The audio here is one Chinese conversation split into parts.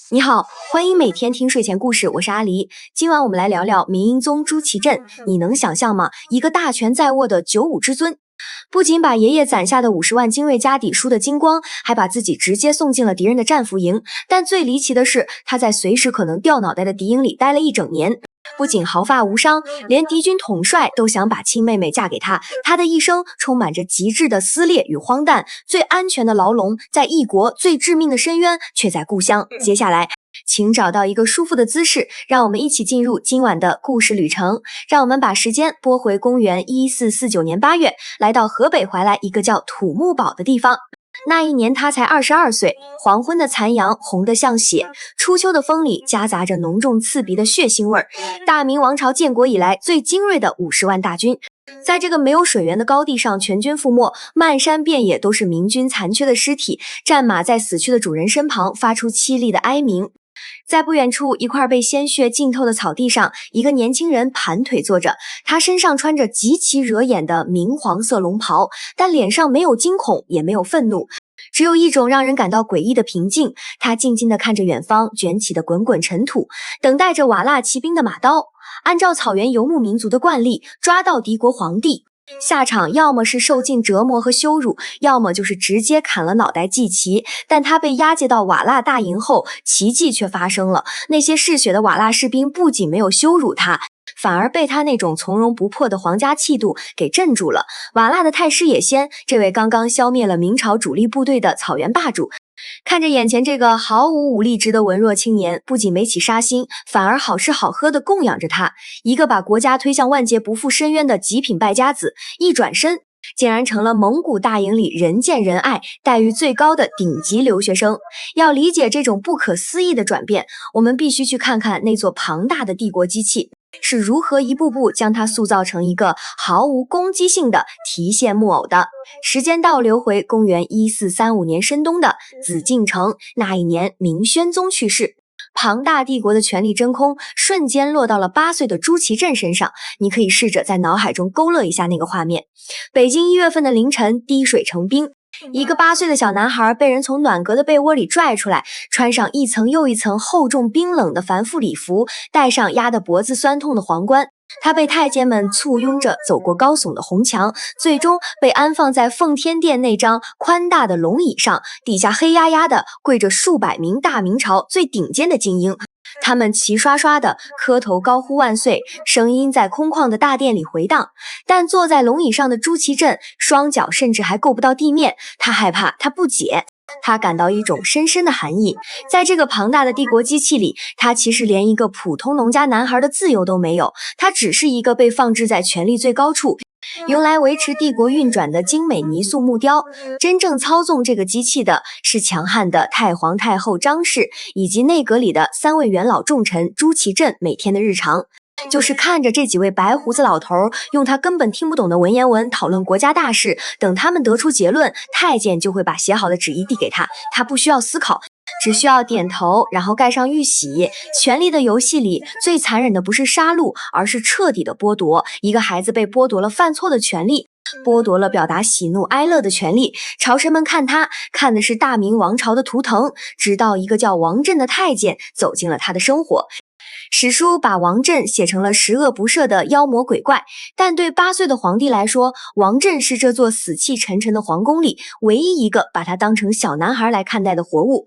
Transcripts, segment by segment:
你好，欢迎每天听睡前故事，我是阿狸。今晚我们来聊聊明英宗朱祁镇。你能想象吗？一个大权在握的95之尊，不仅把爷爷攒下的50万精锐家底输得精光，还把自己直接送进了敌人的战俘营。但最离奇的是，他在随时可能掉脑袋的敌营里待了1整年。不仅毫发无伤，连敌军统帅都想把亲妹妹嫁给他。他的一生充满着极致的撕裂与荒诞，最安全的牢笼在异国，最致命的深渊却在故乡。接下来，请找到一个舒服的姿势，让我们一起进入今晚的故事旅程。让我们把时间拨回公元1449年8月，来到河北怀来一个叫土木堡的地方。那一年他才22岁，黄昏的残阳红得像血，初秋的风里夹杂着浓重刺鼻的血腥味儿。大明王朝建国以来最精锐的50万大军，在这个没有水源的高地上全军覆没，漫山遍野都是明军残缺的尸体，战马在死去的主人身旁发出凄厉的哀鸣。在不远处一块被鲜血浸透的草地上，一个年轻人盘腿坐着，他身上穿着极其惹眼的明黄色龙袍，但脸上没有惊恐，也没有愤怒，只有一种让人感到诡异的平静。他静静地看着远方卷起的滚滚尘土，等待着瓦剌骑兵的马刀，按照草原游牧民族的惯例，抓到敌国皇帝。下场要么是受尽折磨和羞辱，要么就是直接砍了脑袋祭旗。但他被押解到瓦剌大营后，奇迹却发生了。那些嗜血的瓦剌士兵不仅没有羞辱他，反而被他那种从容不迫的皇家气度给镇住了。瓦剌的太师也先，这位刚刚消灭了明朝主力部队的草原霸主，看着眼前这个毫无武力值的文弱青年，不仅没起杀心，反而好吃好喝的供养着他。一个把国家推向万劫不复深渊的极品败家子，一转身竟然成了蒙古大营里人见人爱、待遇最高的顶级留学生。要理解这种不可思议的转变，我们必须去看看那座庞大的帝国机器是如何一步步将它塑造成一个毫无攻击性的提线木偶的。时间倒流回公元1435年深冬的紫禁城，那一年明宣宗去世，庞大帝国的权力真空瞬间落到了8岁的朱祁镇身上。你可以试着在脑海中勾勒一下那个画面。北京1月份的凌晨，滴水成冰，一个8岁的小男孩被人从暖阁的被窝里拽出来，穿上一层又一层厚重冰冷的繁复礼服，戴上压得脖子酸痛的皇冠。他被太监们簇拥着走过高耸的红墙，最终被安放在奉天殿那张宽大的龙椅上，底下黑压压的跪着数百名大明朝最顶尖的精英。他们齐刷刷地磕头高呼万岁，声音在空旷的大殿里回荡。但坐在龙椅上的朱祁镇双脚甚至还够不到地面，他害怕，他不解，他感到一种深深的寒意。在这个庞大的帝国机器里，他其实连一个普通农家男孩的自由都没有，他只是一个被放置在权力最高处，用来维持帝国运转的精美泥塑木雕。真正操纵这个机器的是强悍的太皇太后张氏，以及内阁里的3位元老重臣朱祁镇。每天的日常就是看着这几位白胡子老头用他根本听不懂的文言文讨论国家大事，等他们得出结论，太监就会把写好的旨意递给他，他不需要思考，只需要点头，然后盖上玉玺。权力的游戏里最残忍的不是杀戮，而是彻底的剥夺。一个孩子被剥夺了犯错的权利，剥夺了表达喜怒哀乐的权利。朝臣们看他，看的是大明王朝的图腾，直到一个叫王振的太监走进了他的生活。史书把王振写成了十恶不赦的妖魔鬼怪，但对8岁的皇帝来说，王振是这座死气沉沉的皇宫里唯一一个把他当成小男孩来看待的活物。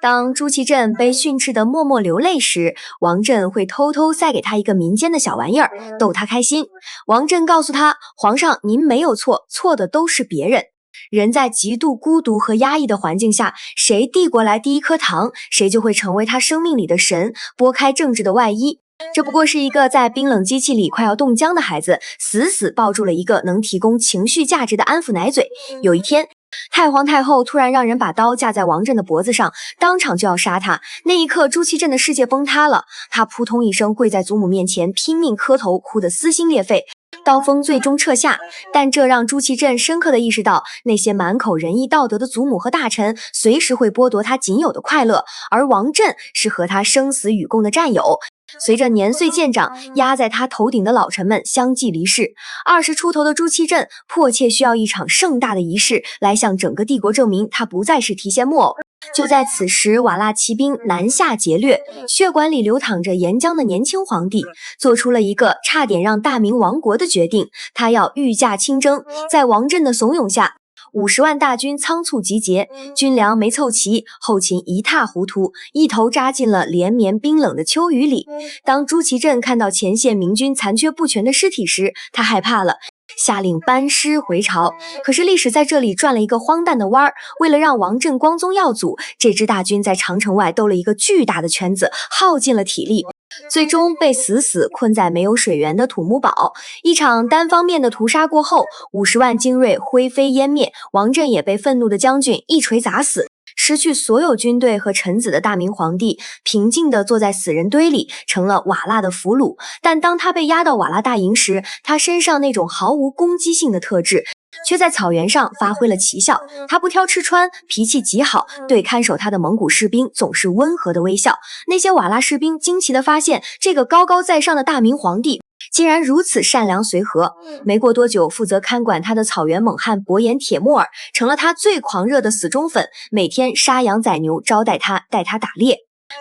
当朱祁镇被训斥得默默流泪时，王振会偷偷塞给他一个民间的小玩意儿，逗他开心。王振告诉他，皇上您没有错，错的都是别人。人在极度孤独和压抑的环境下，谁递过来第一颗糖，谁就会成为他生命里的神，拨开政治的外衣。这不过是一个在冰冷机器里快要冻僵的孩子，死死抱住了一个能提供情绪价值的安抚奶嘴。有一天，太皇太后突然让人把刀架在王振的脖子上，当场就要杀他。那一刻，朱祁镇的世界崩塌了，他扑通一声跪在祖母面前，拼命磕头，哭得撕心裂肺。刀锋最终撤下，但这让朱祁镇深刻地意识到，那些满口仁义道德的祖母和大臣随时会剥夺他仅有的快乐，而王振是和他生死与共的战友。随着年岁渐长，压在他头顶的老臣们相继离世，20出头的朱祁镇迫切需要一场盛大的仪式，来向整个帝国证明他不再是提线木偶。就在此时，瓦剌骑兵南下劫掠，血管里流淌着岩浆的年轻皇帝，做出了一个差点让大明亡国的决定，他要御驾亲征。在王振的怂恿下，50万大军仓促集结，军粮没凑齐，后勤一塌糊涂，一头扎进了连绵冰冷的秋雨里。当朱祁镇看到前线明军残缺不全的尸体时，他害怕了，下令班师回朝。可是历史在这里转了一个荒诞的弯儿，为了让王振光宗耀祖，这支大军在长城外兜了一个巨大的圈子，耗尽了体力，最终被死困在没有水源的土木堡。一场单方面的屠杀过后，50万精锐灰飞烟灭，王振也被愤怒的将军一锤砸死。失去所有军队和臣子的大明皇帝平静地坐在死人堆里，成了瓦剌的俘虏。但当他被押到瓦剌大营时，他身上那种毫无攻击性的特质却在草原上发挥了奇效。他不挑吃穿，脾气极好，对看守他的蒙古士兵总是温和的微笑。那些瓦剌士兵惊奇地发现，这个高高在上的大明皇帝竟然如此善良随和。没过多久，负责看管他的草原猛汉伯颜铁木儿成了他最狂热的死忠粉，每天杀羊宰牛招待他，带他打猎，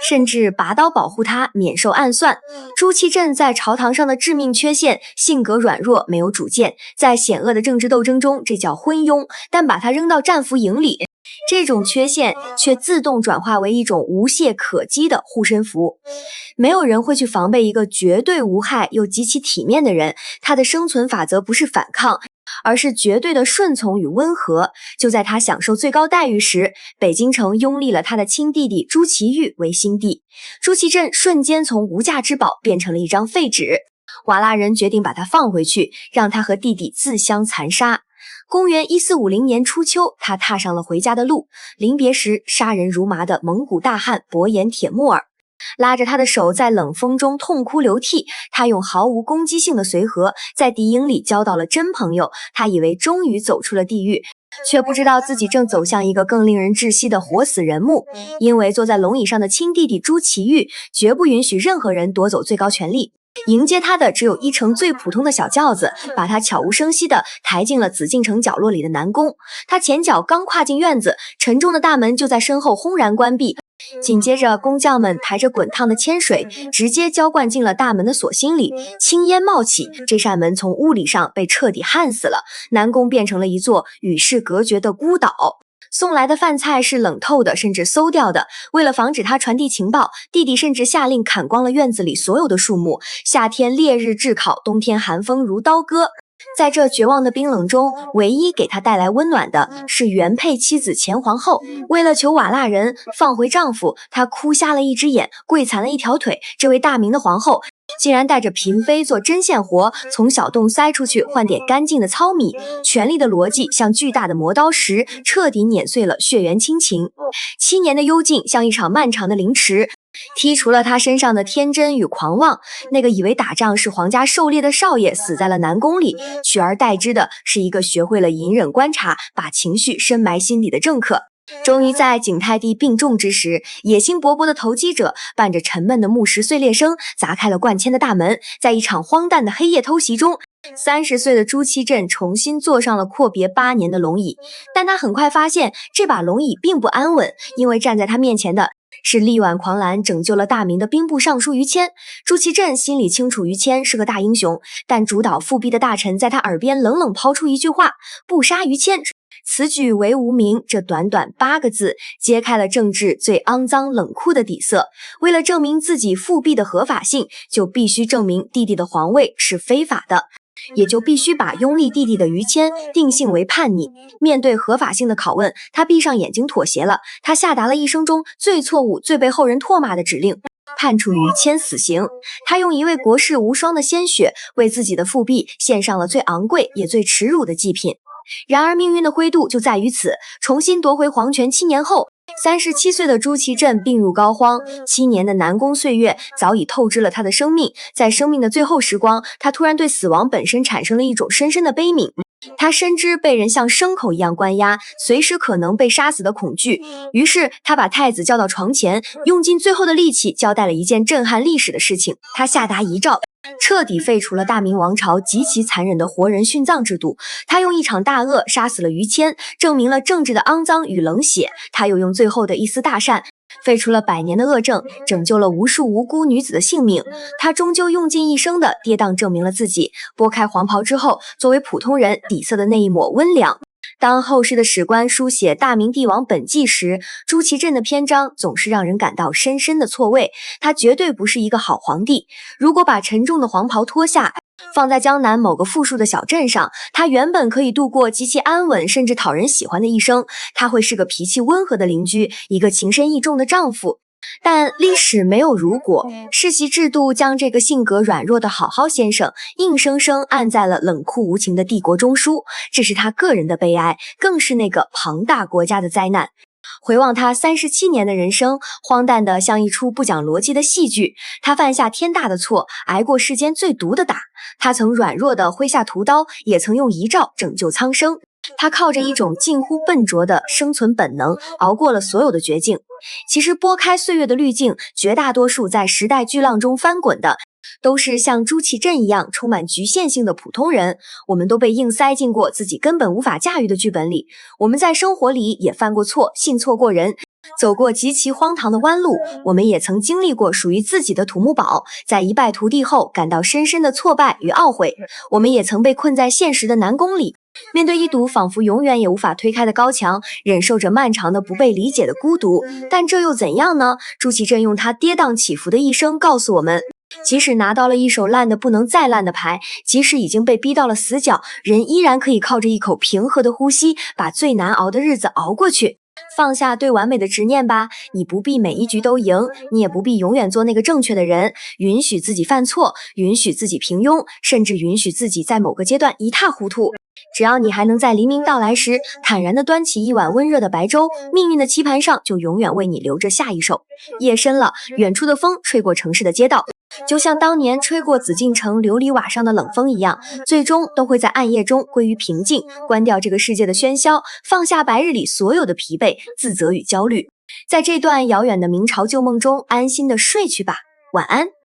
甚至拔刀保护他免受暗算。朱祁镇在朝堂上的致命缺陷，性格软弱，没有主见，在险恶的政治斗争中，这叫昏庸。但把他扔到战俘营里，这种缺陷却自动转化为一种无懈可击的护身符。没有人会去防备一个绝对无害又极其体面的人，他的生存法则不是反抗，而是绝对的顺从与温和。就在他享受最高待遇时，北京城拥立了他的亲弟弟朱祁钰为新帝，朱祁镇瞬间从无价之宝变成了一张废纸。瓦剌人决定把他放回去，让他和弟弟自相残杀。公元1450年初秋，他踏上了回家的路，临别时杀人如麻的蒙古大汉伯颜铁木儿拉着他的手在冷风中痛哭流涕，他用毫无攻击性的随和在敌营里交到了真朋友。他以为终于走出了地狱，却不知道自己正走向一个更令人窒息的活死人墓。因为坐在龙椅上的亲弟弟朱祁钰绝不允许任何人夺走最高权力，迎接他的只有一乘最普通的小轿子，把他悄无声息地抬进了紫禁城角落里的南宫。他前脚刚跨进院子，沉重的大门就在身后轰然关闭，紧接着工匠们抬着滚烫的铅水直接浇灌进了大门的锁芯里，青烟冒起，这扇门从物理上被彻底焊死了。南宫变成了一座与世隔绝的孤岛。送来的饭菜是冷透的，甚至馊掉的。为了防止他传递情报，弟弟甚至下令砍光了院子里所有的树木。夏天烈日炙烤，冬天寒风如刀割。在这绝望的冰冷中，唯一给他带来温暖的是原配妻子前皇后。为了求瓦剌人放回丈夫，她哭瞎了一只眼，跪残了一条腿。这位大明的皇后竟然带着嫔妃做针线活，从小洞塞出去换点干净的糙米。权力的逻辑像巨大的磨刀石，彻底碾碎了血缘亲情。7年的幽禁像一场漫长的凌迟，剔除了他身上的天真与狂妄。那个以为打仗是皇家狩猎的少爷死在了南宫里，取而代之的是一个学会了隐忍观察，把情绪深埋心底的政客。终于在景泰帝病重之时，野心勃勃的投机者伴着沉闷的木石碎裂声砸开了灌铅的大门。在一场荒诞的黑夜偷袭中，30岁的朱祁镇重新坐上了阔别8年的龙椅。但他很快发现这把龙椅并不安稳，因为站在他面前的是力挽狂澜拯救了大明的兵部尚书于谦。朱祁镇心里清楚于谦是个大英雄，但主导复辟的大臣在他耳边冷冷抛出一句话：不杀于谦，此举为无名。这短短8个字揭开了政治最肮脏冷酷的底色。为了证明自己复辟的合法性，就必须证明弟弟的皇位是非法的，也就必须把拥立弟弟的于谦定性为叛逆。面对合法性的拷问，他闭上眼睛妥协了。他下达了一生中最错误、最被后人唾骂的指令，判处于谦死刑。他用一位国士无双的鲜血，为自己的复辟献上了最昂贵也最耻辱的祭品。然而命运的灰度就在于此，重新夺回皇权7年后，37岁的朱祁镇病入膏肓。7年的南宫岁月早已透支了他的生命，在生命的最后时光，他突然对死亡本身产生了一种深深的悲悯。他深知被人像牲口一样关押，随时可能被杀死的恐惧，于是他把太子叫到床前，用尽最后的力气交代了一件震撼历史的事情。他下达遗诏，彻底废除了大明王朝极其残忍的活人殉葬制度。他用一场大恶杀死了于谦，证明了政治的肮脏与冷血。他又用最后的一丝大善废除了100年的恶政，拯救了无数无辜女子的性命。他终究用尽一生的跌宕证明了自己。拨开黄袍之后，作为普通人底色的那一抹温凉。当后世的史官书写大明帝王本纪时，朱祁镇的篇章总是让人感到深深的错位。他绝对不是一个好皇帝。如果把沉重的黄袍脱下，放在江南某个富庶的小镇上，他原本可以度过极其安稳甚至讨人喜欢的一生。他会是个脾气温和的邻居，一个情深意重的丈夫。但历史没有如果，世袭制度将这个性格软弱的好好先生硬生生按在了冷酷无情的帝国中枢。这是他个人的悲哀，更是那个庞大国家的灾难。回望他37年的人生，荒诞的像一出不讲逻辑的戏剧。他犯下天大的错，挨过世间最毒的打。他曾软弱的挥下屠刀，也曾用遗诏拯救苍生。他靠着一种近乎笨拙的生存本能，熬过了所有的绝境。其实拨开岁月的滤镜，绝大多数在时代巨浪中翻滚的，都是像朱祁镇一样充满局限性的普通人。我们都被硬塞进过自己根本无法驾驭的剧本里。我们在生活里也犯过错，信错过人，走过极其荒唐的弯路。我们也曾经历过属于自己的土木堡，在一败涂地后感到深深的挫败与懊悔。我们也曾被困在现实的难宫里，面对一堵仿佛永远也无法推开的高墙，忍受着漫长的不被理解的孤独。但这又怎样呢？朱祁镇用他跌宕起伏的一生告诉我们，即使拿到了一手烂的不能再烂的牌，即使已经被逼到了死角，人依然可以靠着一口平和的呼吸，把最难熬的日子熬过去。放下对完美的执念吧，你不必每一局都赢，你也不必永远做那个正确的人。允许自己犯错，允许自己平庸，甚至允许自己在某个阶段一塌糊涂。只要你还能在黎明到来时坦然地端起一碗温热的白粥，命运的棋盘上就永远为你留着下一手。夜深了，远处的风吹过城市的街道，就像当年吹过紫禁城琉璃瓦上的冷风一样，最终都会在暗夜中归于平静，关掉这个世界的喧嚣，放下白日里所有的疲惫、自责与焦虑。在这段遥远的明朝旧梦中安心地睡去吧，晚安。